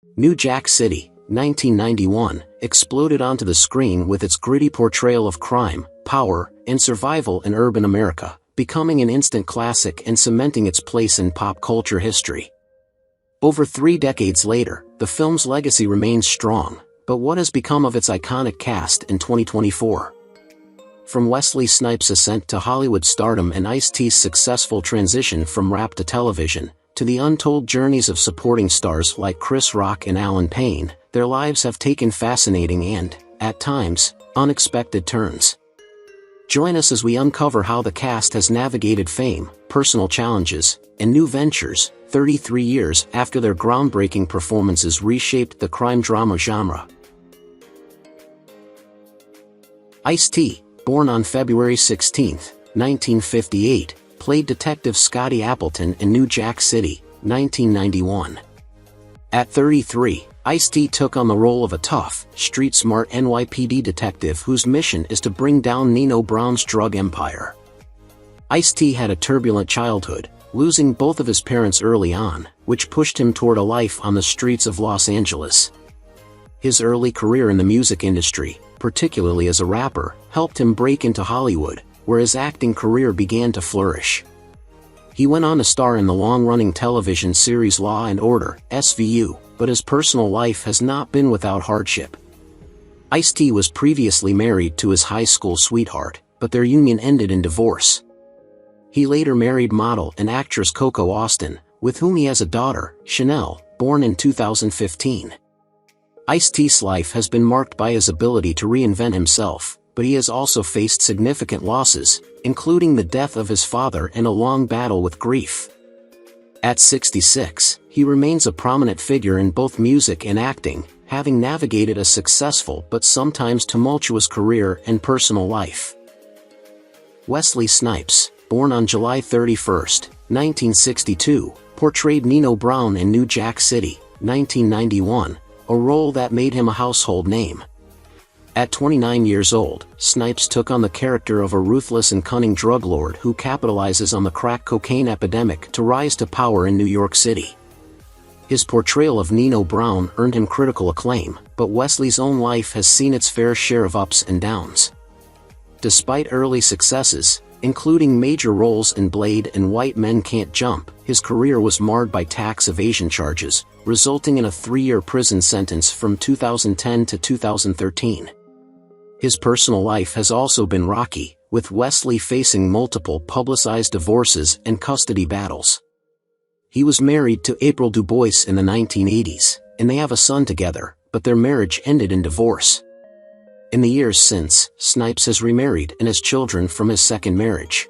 New Jack City, 1991, exploded onto the screen with its gritty portrayal of crime, power, and survival in urban America, becoming an instant classic and cementing its place in pop culture history. Over 3 decades later, the film's legacy remains strong, but what has become of its iconic cast in 2024? From Wesley Snipes' ascent to Hollywood stardom and Ice-T's successful transition from rap to television, to the untold journeys of supporting stars like Chris Rock and Allan Payne, their lives have taken fascinating and, at times, unexpected turns. Join us as we uncover how the cast has navigated fame, personal challenges, and new ventures, 33 years after their groundbreaking performances reshaped the crime drama genre. Ice-T, born on February 16, 1958, played Detective Scotty Appleton in New Jack City, 1991. At 33, Ice-T took on the role of a tough, street-smart NYPD detective whose mission is to bring down Nino Brown's drug empire. Ice-T had a turbulent childhood, losing both of his parents early on, which pushed him toward a life on the streets of Los Angeles. His early career in the music industry, particularly as a rapper, helped him break into Hollywood, where his acting career began to flourish. He went on to star in the long-running television series Law and Order, SVU, but his personal life has not been without hardship. Ice-T was previously married to his high school sweetheart, but their union ended in divorce. He later married model and actress Coco Austin, with whom he has a daughter, Chanel, born in 2015. Ice-T's life has been marked by his ability to reinvent himself, but he has also faced significant losses, including the death of his father and a long battle with grief. At 66, he remains a prominent figure in both music and acting, having navigated a successful but sometimes tumultuous career and personal life. Wesley Snipes, born on July 31, 1962, portrayed Nino Brown in New Jack City, 1991, a role that made him a household name. At 29 years old, Snipes took on the character of a ruthless and cunning drug lord who capitalizes on the crack cocaine epidemic to rise to power in New York City. His portrayal of Nino Brown earned him critical acclaim, but Wesley's own life has seen its fair share of ups and downs. Despite early successes, including major roles in Blade and White Men Can't Jump, his career was marred by tax evasion charges, resulting in a 3-year prison sentence from 2010 to 2013. His personal life has also been rocky, with Wesley facing multiple publicized divorces and custody battles. He was married to April Du Bois in the 1980s, and they have a son together, but their marriage ended in divorce. In the years since, Snipes has remarried and has children from his second marriage.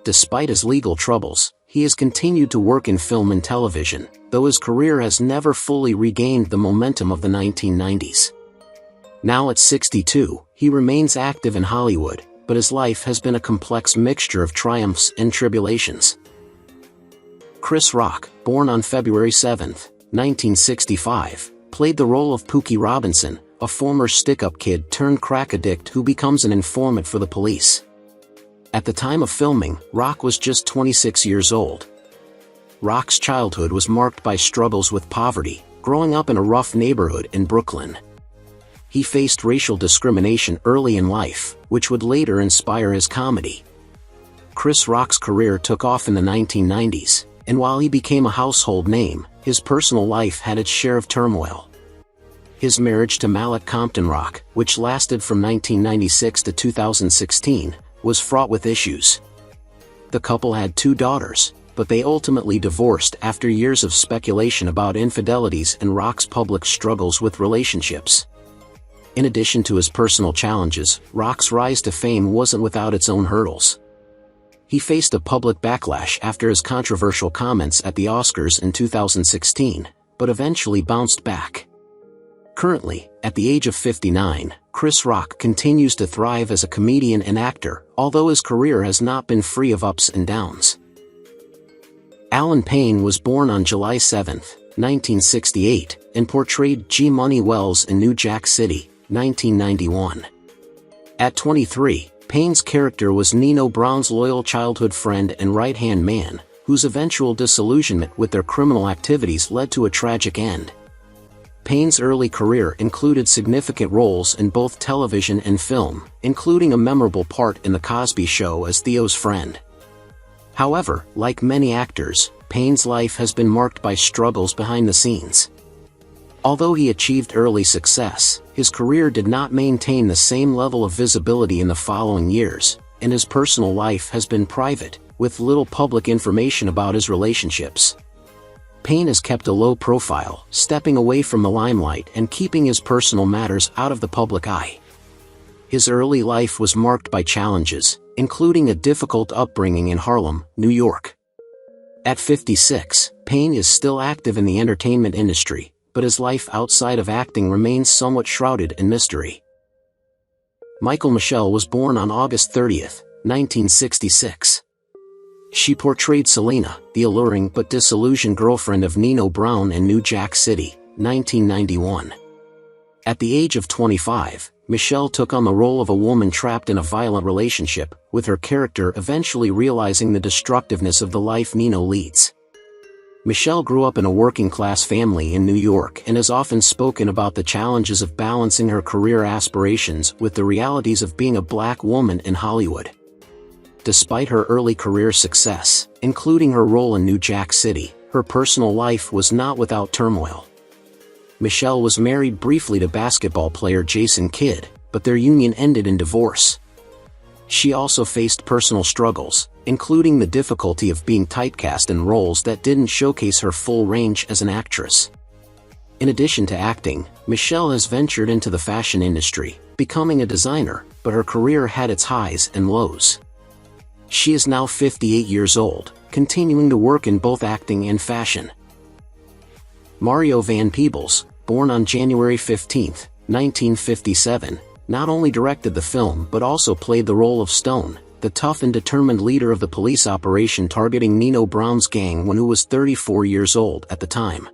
Despite his legal troubles, he has continued to work in film and television, though his career has never fully regained the momentum of the 1990s. Now at 62, he remains active in Hollywood, but his life has been a complex mixture of triumphs and tribulations. Chris Rock, born on February 7, 1965, played the role of Pookie Robinson, a former stick-up kid turned crack addict who becomes an informant for the police. At the time of filming, Rock was just 26 years old. Rock's childhood was marked by struggles with poverty, growing up in a rough neighborhood in Brooklyn. He faced racial discrimination early in life, which would later inspire his comedy. Chris Rock's career took off in the 1990s, and while he became a household name, his personal life had its share of turmoil. His marriage to Malek Compton Rock, which lasted from 1996 to 2016, was fraught with issues. The couple had 2 daughters, but they ultimately divorced after years of speculation about infidelities and Rock's public struggles with relationships. In addition to his personal challenges, Rock's rise to fame wasn't without its own hurdles. He faced a public backlash after his controversial comments at the Oscars in 2016, but eventually bounced back. Currently, at the age of 59, Chris Rock continues to thrive as a comedian and actor, although his career has not been free of ups and downs. Allan Payne was born on July 7, 1968, and portrayed G. Money Wells in New Jack City, 1991. At 23, Payne's character was Nino Brown's loyal childhood friend and right-hand man, whose eventual disillusionment with their criminal activities led to a tragic end. Payne's early career included significant roles in both television and film, including a memorable part in The Cosby Show as Theo's friend. However, like many actors, Payne's life has been marked by struggles behind the scenes. Although he achieved early success, his career did not maintain the same level of visibility in the following years, and his personal life has been private, with little public information about his relationships. Payne has kept a low profile, stepping away from the limelight and keeping his personal matters out of the public eye. His early life was marked by challenges, including a difficult upbringing in Harlem, New York. At 56, Payne is still active in the entertainment industry, but his life outside of acting remains somewhat shrouded in mystery. Michael Michelle was born on August 30, 1966. She portrayed Selena, the alluring but disillusioned girlfriend of Nino Brown in New Jack City, 1991. At the age of 25, Michelle took on the role of a woman trapped in a violent relationship, with her character eventually realizing the destructiveness of the life Nino leads. Michelle grew up in a working-class family in New York and has often spoken about the challenges of balancing her career aspirations with the realities of being a black woman in Hollywood. Despite her early career success, including her role in New Jack City, her personal life was not without turmoil. Michelle was married briefly to basketball player Jason Kidd, but their union ended in divorce. She also faced personal struggles, including the difficulty of being typecast in roles that didn't showcase her full range as an actress. In addition to acting, Michelle has ventured into the fashion industry, becoming a designer, but her career had its highs and lows. She is now 58 years old, continuing to work in both acting and fashion. Mario Van Peebles, born on January 15, 1957, not only directed the film but also played the role of Stone, the tough and determined leader of the police operation targeting Nino Brown's gang when he was 34 years old at the time.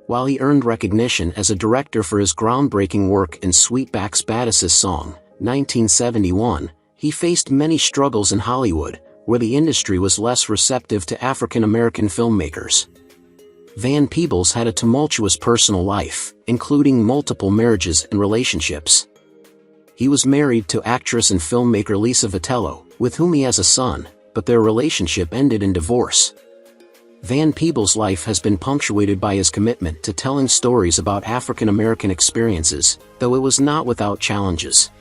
While he earned recognition as a director for his groundbreaking work in Sweetback's Battis's Song, 1971, he faced many struggles in Hollywood, where the industry was less receptive to African-American filmmakers. Van Peebles had a tumultuous personal life, including multiple marriages and relationships. He was married to actress and filmmaker Lisa Vitello, with whom he has a son, but their relationship ended in divorce. Van Peebles' life has been punctuated by his commitment to telling stories about African-American experiences, though it was not without challenges.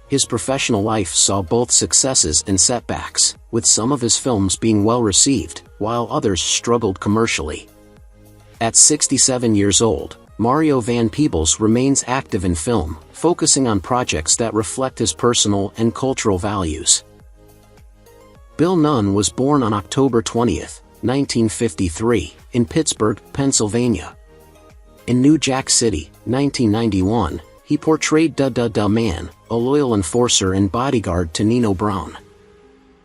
His professional life saw both successes and setbacks, with some of his films being well received, while others struggled commercially. At 67 years old, Mario Van Peebles remains active in film, focusing on projects that reflect his personal and cultural values. Bill Nunn was born on October 20, 1953, in Pittsburgh, Pennsylvania. In New Jack City, 1991, he portrayed Da Man, a loyal enforcer and bodyguard to Nino Brown.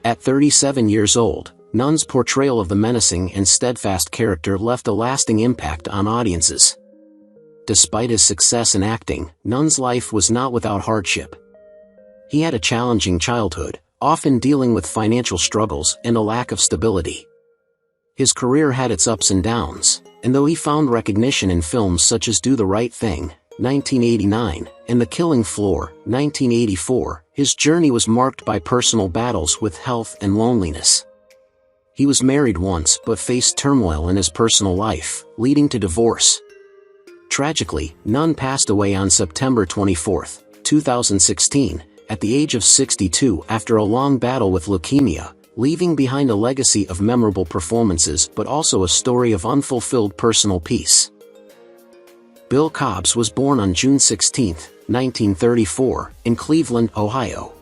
At 37 years old, Nunn's portrayal of the menacing and steadfast character left a lasting impact on audiences. Despite his success in acting, Nunn's life was not without hardship. He had a challenging childhood, often dealing with financial struggles and a lack of stability. His career had its ups and downs, and though he found recognition in films such as Do the Right Thing, 1989, and The Killing Floor, 1984, his journey was marked by personal battles with health and loneliness. He was married once but faced turmoil in his personal life, leading to divorce. Tragically, Nunn passed away on September 24, 2016, at the age of 62 after a long battle with leukemia, leaving behind a legacy of memorable performances but also a story of unfulfilled personal peace. Bill Cobbs was born on June 16, 1934, in Cleveland, Ohio.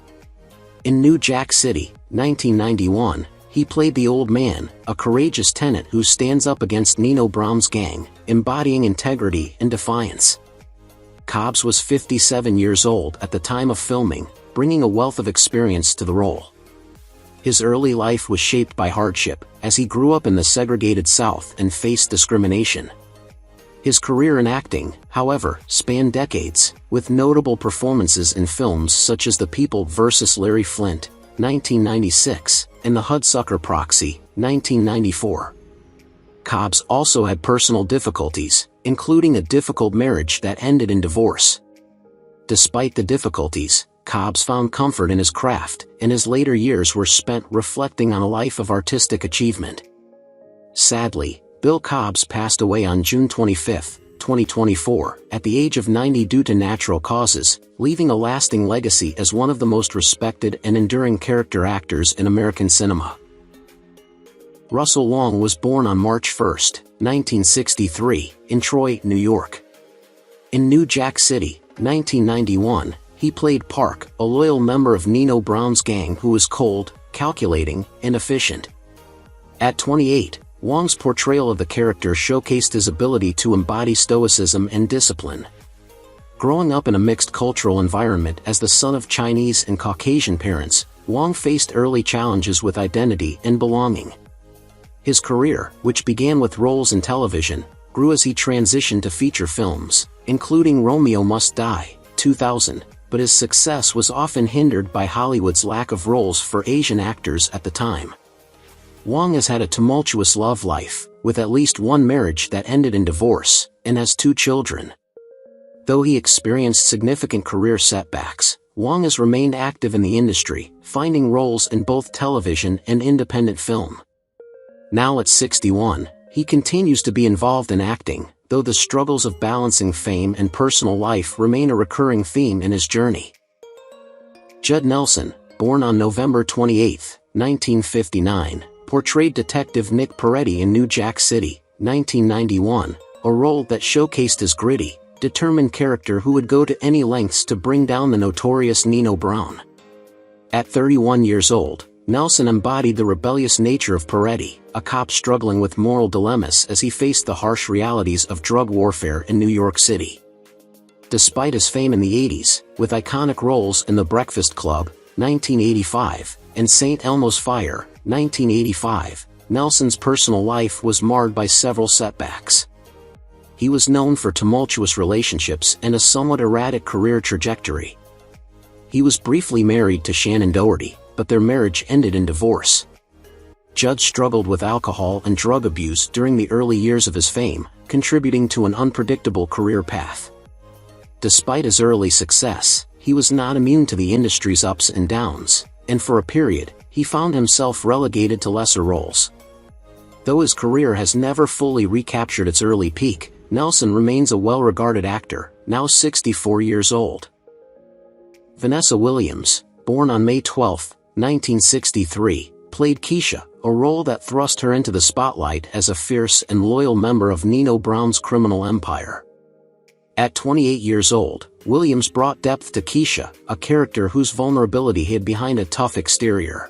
In New Jack City, 1991, he played the Old Man, a courageous tenant who stands up against Nino Brown's gang, embodying integrity and defiance. Cobbs was 57 years old at the time of filming, bringing a wealth of experience to the role. His early life was shaped by hardship, as he grew up in the segregated South and faced discrimination. His career in acting, however, spanned decades, with notable performances in films such as The People vs. Larry Flynt, 1996, and The Hudsucker Proxy, 1994. Cobbs also had personal difficulties, including a difficult marriage that ended in divorce. Despite the difficulties, Cobbs found comfort in his craft, and his later years were spent reflecting on a life of artistic achievement. Sadly, Bill Cobbs passed away on June 25, 2024, at the age of 90 due to natural causes, leaving a lasting legacy as one of the most respected and enduring character actors in American cinema. Russell Wong was born on March 1, 1963, in Troy, New York. In New Jack City, 1991, he played Park, a loyal member of Nino Brown's gang who was cold, calculating, and efficient. At 28, Wong's portrayal of the character showcased his ability to embody stoicism and discipline. Growing up in a mixed cultural environment as the son of Chinese and Caucasian parents, Wong faced early challenges with identity and belonging. His career, which began with roles in television, grew as he transitioned to feature films, including Romeo Must Die, 2000, but his success was often hindered by Hollywood's lack of roles for Asian actors at the time. Wong has had a tumultuous love life, with at least one marriage that ended in divorce, and has 2 children. Though he experienced significant career setbacks, Wong has remained active in the industry, finding roles in both television and independent film. Now at 61, he continues to be involved in acting, though the struggles of balancing fame and personal life remain a recurring theme in his journey. Jud Nelson, born on November 28, 1959, portrayed Detective Nick Peretti in New Jack City, 1991, a role that showcased his gritty, determined character who would go to any lengths to bring down the notorious Nino Brown. At 31 years old, Nelson embodied the rebellious nature of Peretti, a cop struggling with moral dilemmas as he faced the harsh realities of drug warfare in New York City. Despite his fame in the 80s, with iconic roles in The Breakfast Club, 1985, and St. Elmo's Fire, 1985, Nelson's personal life was marred by several setbacks. He was known for tumultuous relationships and a somewhat erratic career trajectory. He was briefly married to Shannon Doherty, but their marriage ended in divorce. Judd struggled with alcohol and drug abuse during the early years of his fame, contributing to an unpredictable career path. Despite his early success, he was not immune to the industry's ups and downs, and for a period, he found himself relegated to lesser roles. Though his career has never fully recaptured its early peak, Nelson remains a well-regarded actor, now 64 years old. Vanessa Williams, born on May 12, 1963, played Keisha, a role that thrust her into the spotlight as a fierce and loyal member of Nino Brown's criminal empire. At 28 years old, Williams brought depth to Keisha, a character whose vulnerability hid behind a tough exterior.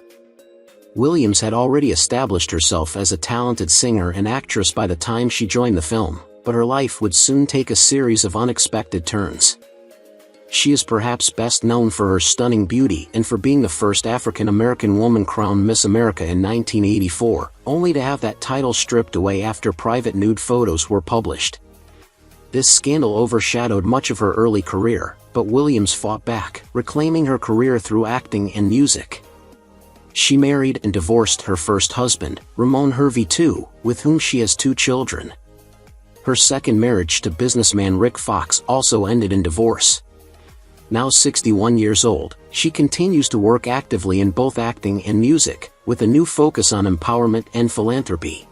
Williams had already established herself as a talented singer and actress by the time she joined the film, but her life would soon take a series of unexpected turns. She is perhaps best known for her stunning beauty and for being the first African-American woman crowned Miss America in 1984, only to have that title stripped away after private nude photos were published. This scandal overshadowed much of her early career, but Williams fought back, reclaiming her career through acting and music. She married and divorced her first husband, Ramon Hervey II, with whom she has 2 children. Her second marriage to businessman Rick Fox also ended in divorce. Now 61 years old, she continues to work actively in both acting and music, with a new focus on empowerment and philanthropy.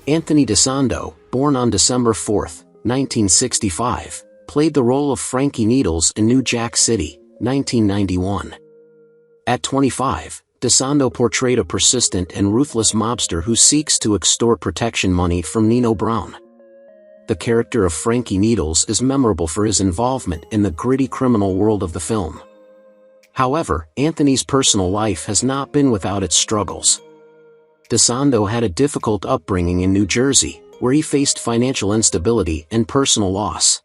Anthony Dando, born on December 4, 1965, played the role of Frankie Needles in New Jack City, 1991. At 25, Dando portrayed a persistent and ruthless mobster who seeks to extort protection money from Nino Brown. The character of Frankie Needles is memorable for his involvement in the gritty criminal world of the film. However, Anthony's personal life has not been without its struggles. Dando had a difficult upbringing in New Jersey, where he faced financial instability and personal loss.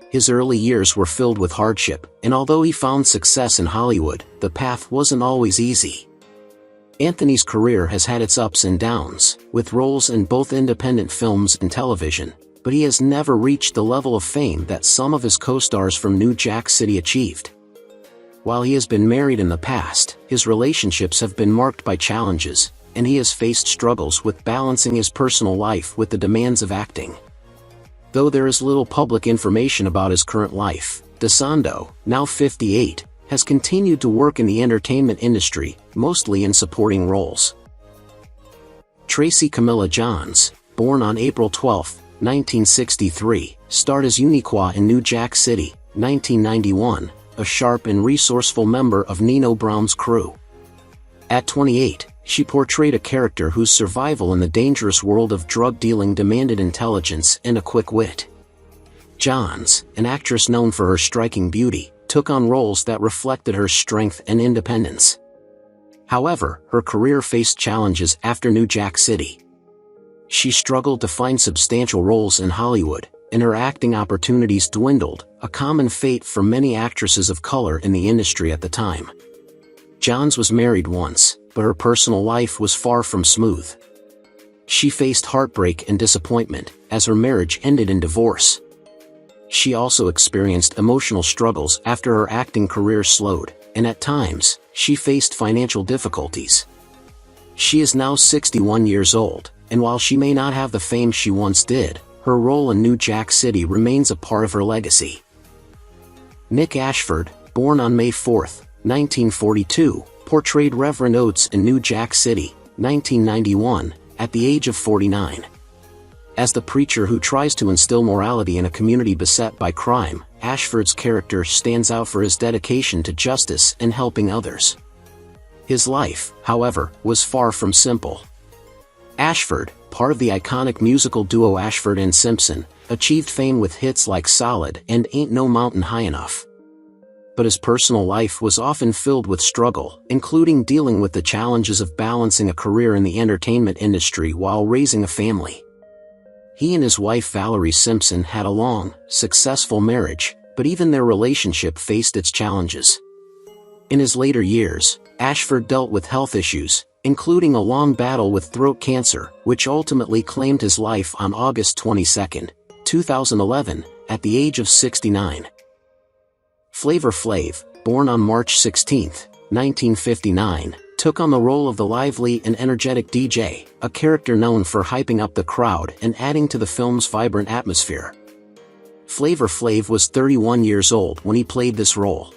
His early years were filled with hardship, and although he found success in Hollywood, the path wasn't always easy. Anthony's career has had its ups and downs, with roles in both independent films and television, but he has never reached the level of fame that some of his co-stars from New Jack City achieved. While he has been married in the past, his relationships have been marked by challenges, and he has faced struggles with balancing his personal life with the demands of acting. Though there is little public information about his current life, Dando, now 58, has continued to work in the entertainment industry, mostly in supporting roles. Tracy Camila Johns, born on April 12, 1963, starred as Uniqua in New Jack City, 1991, a sharp and resourceful member of Nino Brown's crew. At 28, she portrayed a character whose survival in the dangerous world of drug dealing demanded intelligence and a quick wit. Johns, an actress known for her striking beauty, took on roles that reflected her strength and independence. However, her career faced challenges after New Jack City. She struggled to find substantial roles in Hollywood, and her acting opportunities dwindled, a common fate for many actresses of color in the industry at the time. Johns was married once, but her personal life was far from smooth. She faced heartbreak and disappointment, as her marriage ended in divorce. She also experienced emotional struggles after her acting career slowed, and at times, she faced financial difficulties. She is now 61 years old, and while she may not have the fame she once did, her role in New Jack City remains a part of her legacy. Nick Ashford, born on May 4, 1942, portrayed Reverend Oates in New Jack City, 1991, at the age of 49. As the preacher who tries to instill morality in a community beset by crime, Ashford's character stands out for his dedication to justice and helping others. His life, however, was far from simple. Ashford, part of the iconic musical duo Ashford and Simpson, achieved fame with hits like Solid and Ain't No Mountain High Enough. But his personal life was often filled with struggle, including dealing with the challenges of balancing a career in the entertainment industry while raising a family. He and his wife Valerie Simpson had a long, successful marriage, but even their relationship faced its challenges. In his later years, Ashford dealt with health issues, including a long battle with throat cancer, which ultimately claimed his life on August 22, 2011, at the age of 69. Flavor Flav, born on March 16, 1959, took on the role of the lively and energetic DJ, a character known for hyping up the crowd and adding to the film's vibrant atmosphere. Flavor Flav was 31 years old when he played this role.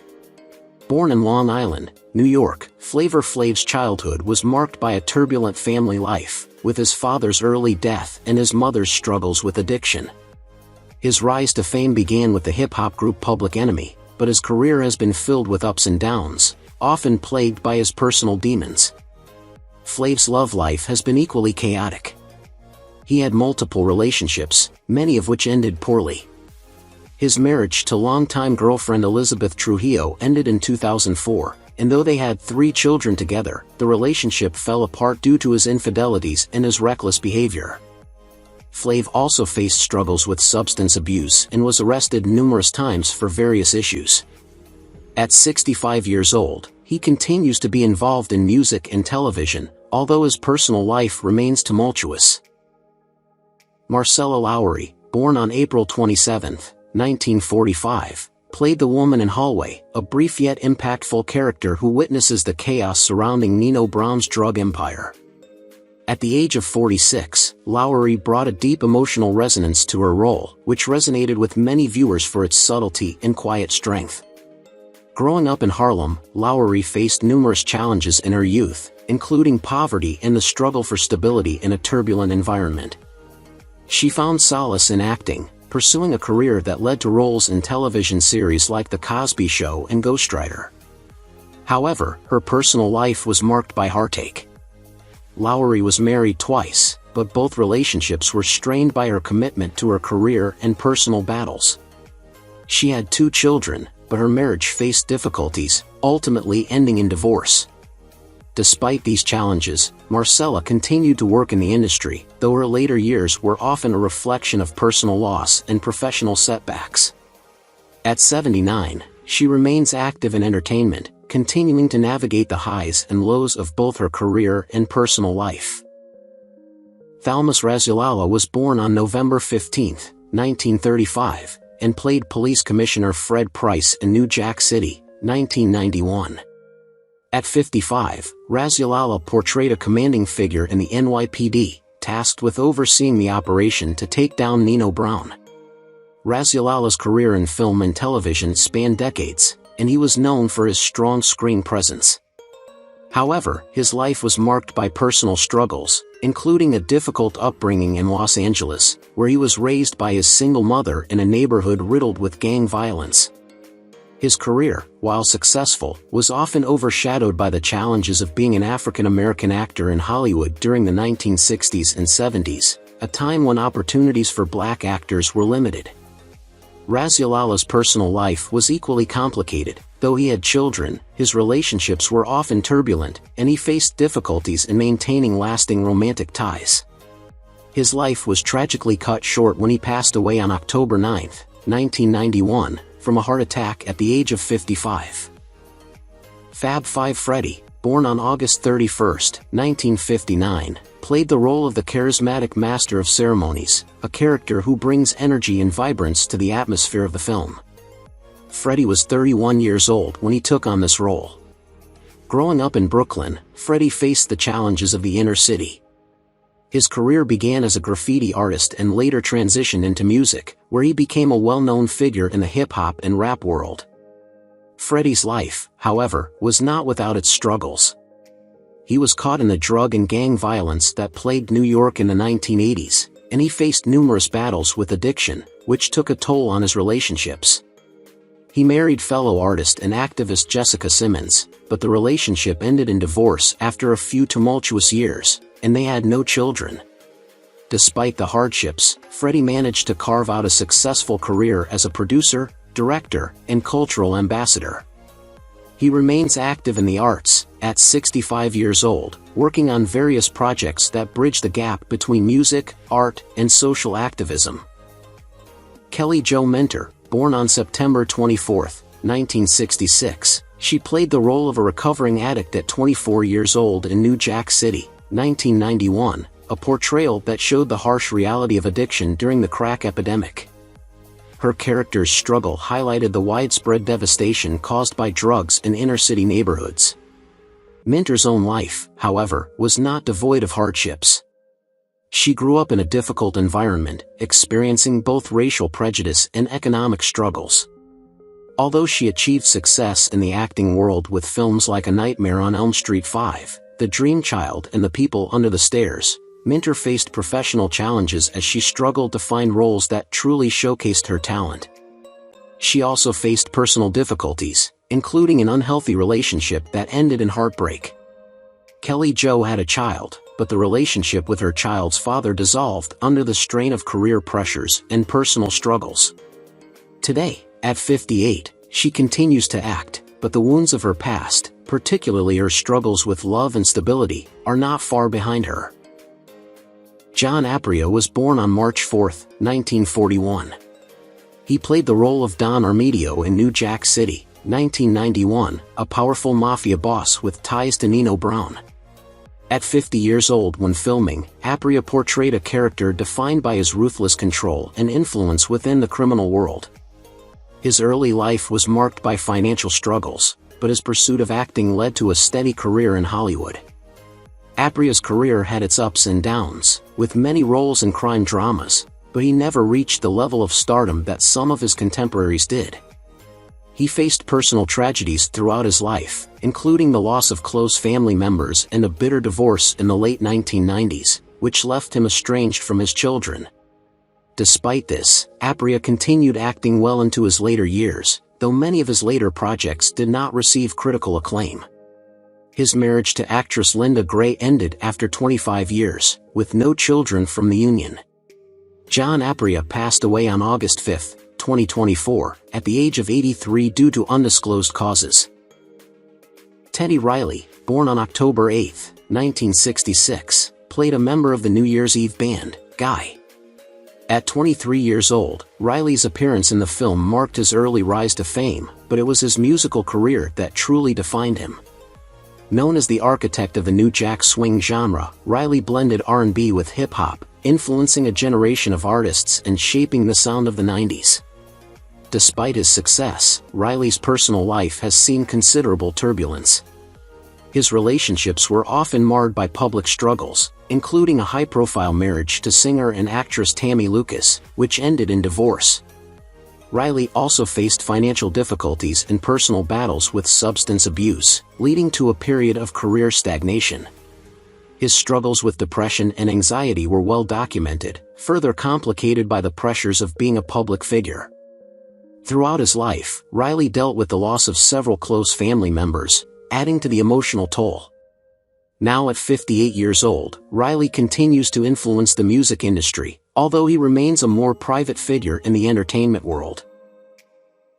Born in Long Island, New York, Flavor Flav's childhood was marked by a turbulent family life, with his father's early death and his mother's struggles with addiction. His rise to fame began with the hip-hop group Public Enemy, but his career has been filled with ups and downs, often plagued by his personal demons. Flav's love life has been equally chaotic. He had multiple relationships, many of which ended poorly. His marriage to longtime girlfriend Elizabeth Trujillo ended in 2004, and though they had 3 children together, the relationship fell apart due to his infidelities and his reckless behavior. Flav also faced struggles with substance abuse and was arrested numerous times for various issues. At 65 years old, he continues to be involved in music and television, although his personal life remains tumultuous. Marcella Lowry, born on April 27, 1945, played the woman in Hallway, a brief yet impactful character who witnesses the chaos surrounding Nino Brown's drug empire. At the age of 46, Lowry brought a deep emotional resonance to her role, which resonated with many viewers for its subtlety and quiet strength. Growing up in Harlem, Lowry faced numerous challenges in her youth, including poverty and the struggle for stability in a turbulent environment. She found solace in acting, pursuing a career that led to roles in television series like The Cosby Show and Ghostwriter. However, her personal life was marked by heartache. Lowry was married twice, but both relationships were strained by her commitment to her career and personal battles. She had 2 children, but her marriage faced difficulties, ultimately ending in divorce. Despite these challenges, Marcella continued to work in the industry, though her later years were often a reflection of personal loss and professional setbacks. At 79, she remains active in entertainment, continuing to navigate the highs and lows of both her career and personal life. Rufus Rasulala was born on November 15, 1935, and played Police Commissioner Fred Price in New Jack City, 1991. At 55, Rasulala portrayed a commanding figure in the NYPD, tasked with overseeing the operation to take down Nino Brown. Rasulala's career in film and television spanned decades, and he was known for his strong screen presence. However, his life was marked by personal struggles, including a difficult upbringing in Los Angeles, where he was raised by his single mother in a neighborhood riddled with gang violence. His career, while successful, was often overshadowed by the challenges of being an African-American actor in Hollywood during the 1960s and 70s, a time when opportunities for black actors were limited. Rasulala's personal life was equally complicated. Though he had children, his relationships were often turbulent, and he faced difficulties in maintaining lasting romantic ties. His life was tragically cut short when he passed away on October 9, 1991, from a heart attack at the age of 55. Fab Five Freddy, born on August 31, 1959, played the role of the charismatic master of ceremonies, a character who brings energy and vibrance to the atmosphere of the film. Freddy was 31 years old when he took on this role. Growing up in Brooklyn, Freddy faced the challenges of the inner city. His career began as a graffiti artist and later transitioned into music, where he became a well-known figure in the hip-hop and rap world. Freddy's life, however, was not without its struggles. He was caught in the drug and gang violence that plagued New York in the 1980s, and he faced numerous battles with addiction, which took a toll on his relationships. He married fellow artist and activist Jessica Simmons, but the relationship ended in divorce after a few tumultuous years, and they had no children. Despite the hardships, Freddy managed to carve out a successful career as a producer, director, and cultural ambassador. He remains active in the arts, at 65 years old, working on various projects that bridge the gap between music, art, and social activism. Kelly Jo Mentor, born on September 24, 1966, she played the role of a recovering addict at 24 years old in New Jack City, 1991, a portrayal that showed the harsh reality of addiction during the crack epidemic. Her character's struggle highlighted the widespread devastation caused by drugs in inner-city neighborhoods. Mentor's own life, however, was not devoid of hardships. She grew up in a difficult environment, experiencing both racial prejudice and economic struggles. Although she achieved success in the acting world with films like A Nightmare on Elm Street 5, The Dream Child and The People Under the Stairs, Mentor faced professional challenges as she struggled to find roles that truly showcased her talent. She also faced personal difficulties, including an unhealthy relationship that ended in heartbreak. Kelly Jo had a child, but the relationship with her child's father dissolved under the strain of career pressures and personal struggles. Today, at 58, she continues to act, but the wounds of her past, particularly her struggles with love and stability, are not far behind her. John Ario was born on March 4, 1941. He played the role of Don Armedio in New Jack City, 1991, a powerful mafia boss with ties to Nino Brown. At 50 years old when filming, Ario portrayed a character defined by his ruthless control and influence within the criminal world. His early life was marked by financial struggles, but his pursuit of acting led to a steady career in Hollywood. Ario's career had its ups and downs, with many roles in crime dramas, but he never reached the level of stardom that some of his contemporaries did. He faced personal tragedies throughout his life, including the loss of close family members and a bitter divorce in the late 1990s, which left him estranged from his children. Despite this, Ario continued acting well into his later years, though many of his later projects did not receive critical acclaim. His marriage to actress Linda Gray ended after 25 years, with no children from the union. John Ario passed away on August 5, 2024, at the age of 83 due to undisclosed causes. Teddy Riley, born on October 8, 1966, played a member of the New Year's Eve band, Guy. At 23 years old, Riley's appearance in the film marked his early rise to fame, but it was his musical career that truly defined him. Known as the architect of the New Jack Swing genre, Riley blended R&B with hip-hop, influencing a generation of artists and shaping the sound of the 90s. Despite his success, Riley's personal life has seen considerable turbulence. His relationships were often marred by public struggles, including a high-profile marriage to singer and actress Tammy Lucas, which ended in divorce. Riley also faced financial difficulties and personal battles with substance abuse, leading to a period of career stagnation. His struggles with depression and anxiety were well documented, further complicated by the pressures of being a public figure. Throughout his life, Riley dealt with the loss of several close family members, adding to the emotional toll. Now at 58 years old, Riley continues to influence the music industry, although he remains a more private figure in the entertainment world.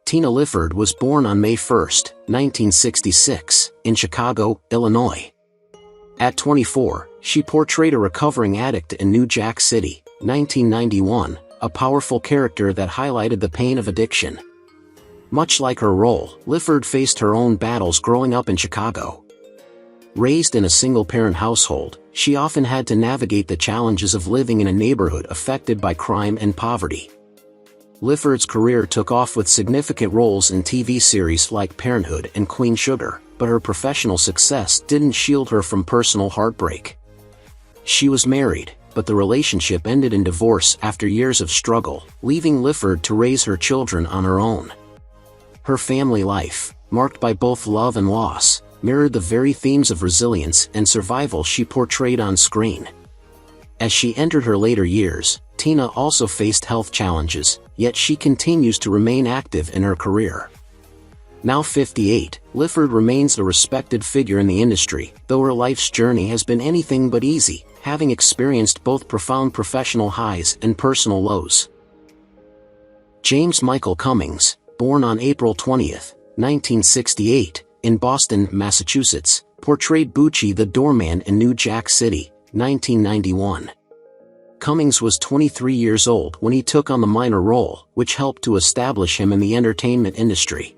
Tina Lifford was born on May 1, 1966, in Chicago, Illinois. At 24, she portrayed a recovering addict in New Jack City, 1991, a powerful character that highlighted the pain of addiction. Much like her role, Lifford faced her own battles growing up in Chicago. Raised in a single-parent household, she often had to navigate the challenges of living in a neighborhood affected by crime and poverty. Lifford's career took off with significant roles in TV series like Parenthood and Queen Sugar, but her professional success didn't shield her from personal heartbreak. She was married, but the relationship ended in divorce after years of struggle, leaving Lifford to raise her children on her own. Her family life, marked by both love and loss, mirrored the very themes of resilience and survival she portrayed on screen. As she entered her later years, Tina also faced health challenges, yet she continues to remain active in her career. Now 58, Lifford remains a respected figure in the industry, though her life's journey has been anything but easy, having experienced both profound professional highs and personal lows. James Michael Cummings, born on April 20, 1968, in Boston, Massachusetts, portrayed Bucci the doorman in New Jack City, 1991. Cummings was 23 years old when he took on the minor role, which helped to establish him in the entertainment industry.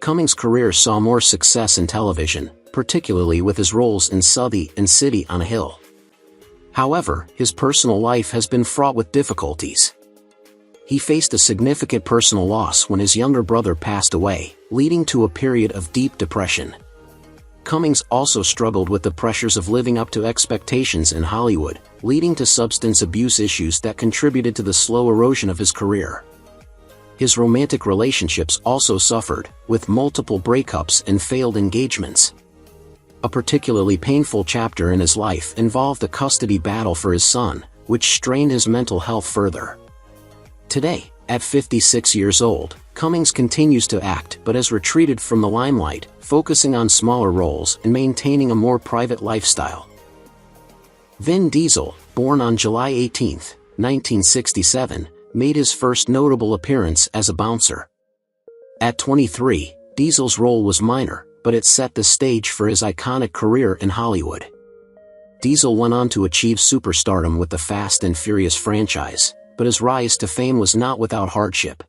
Cummings' career saw more success in television, particularly with his roles in Southie and City on a Hill. However, his personal life has been fraught with difficulties. He faced a significant personal loss when his younger brother passed away, leading to a period of deep depression. Cummings also struggled with the pressures of living up to expectations in Hollywood, leading to substance abuse issues that contributed to the slow erosion of his career. His romantic relationships also suffered, with multiple breakups and failed engagements. A particularly painful chapter in his life involved a custody battle for his son, which strained his mental health further. Today, at 56 years old, Cummings continues to act but has retreated from the limelight, focusing on smaller roles and maintaining a more private lifestyle. Vin Diesel, born on July 18, 1967, made his first notable appearance as a bouncer. At 23, Diesel's role was minor, but it set the stage for his iconic career in Hollywood. Diesel went on to achieve superstardom with the Fast and Furious franchise, but his rise to fame was not without hardship.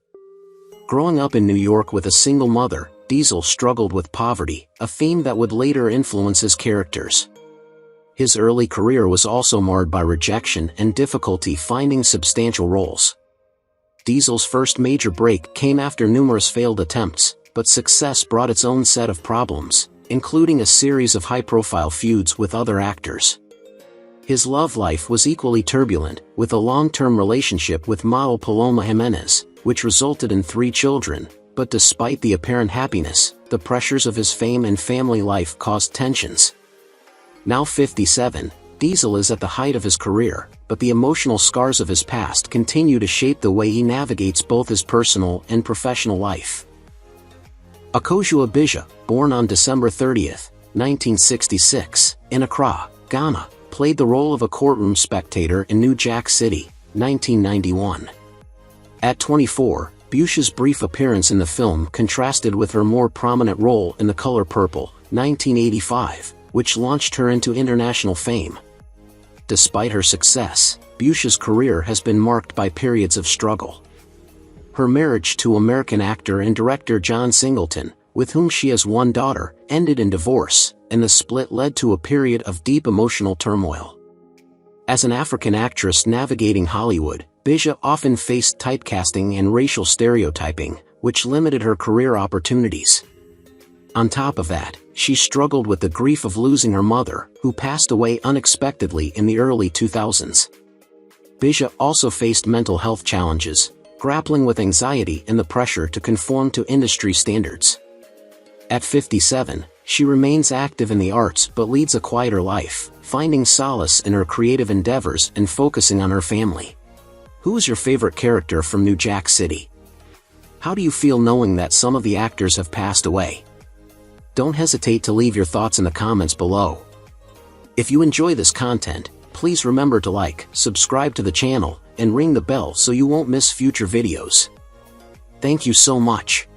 Growing up in New York with a single mother, Diesel struggled with poverty, a theme that would later influence his characters. His early career was also marred by rejection and difficulty finding substantial roles. Diesel's first major break came after numerous failed attempts, but success brought its own set of problems, including a series of high-profile feuds with other actors. His love life was equally turbulent, with a long-term relationship with model Paloma Jimenez, which resulted in 3 children, but despite the apparent happiness, the pressures of his fame and family life caused tensions. Now 57, Diesel is at the height of his career, but the emotional scars of his past continue to shape the way he navigates both his personal and professional life. Akosua Bija, born on December 30, 1966, in Accra, Ghana, played the role of a courtroom spectator in New Jack City, 1991. At 24, Bush's brief appearance in the film contrasted with her more prominent role in The Color Purple, 1985, which launched her into international fame. Despite her success, Bush's career has been marked by periods of struggle. Her marriage to American actor and director John Singleton, with whom she has one daughter, ended in divorce, and the split led to a period of deep emotional turmoil. As an African actress navigating Hollywood, Bija often faced typecasting and racial stereotyping, which limited her career opportunities. On top of that, she struggled with the grief of losing her mother, who passed away unexpectedly in the early 2000s. Bija also faced mental health challenges, grappling with anxiety and the pressure to conform to industry standards. At 57, she remains active in the arts but leads a quieter life, finding solace in her creative endeavors and focusing on her family. Who is your favorite character from New Jack City? How do you feel knowing that some of the actors have passed away? Don't hesitate to leave your thoughts in the comments below. If you enjoy this content, please remember to like, subscribe to the channel, and ring the bell so you won't miss future videos. Thank you so much.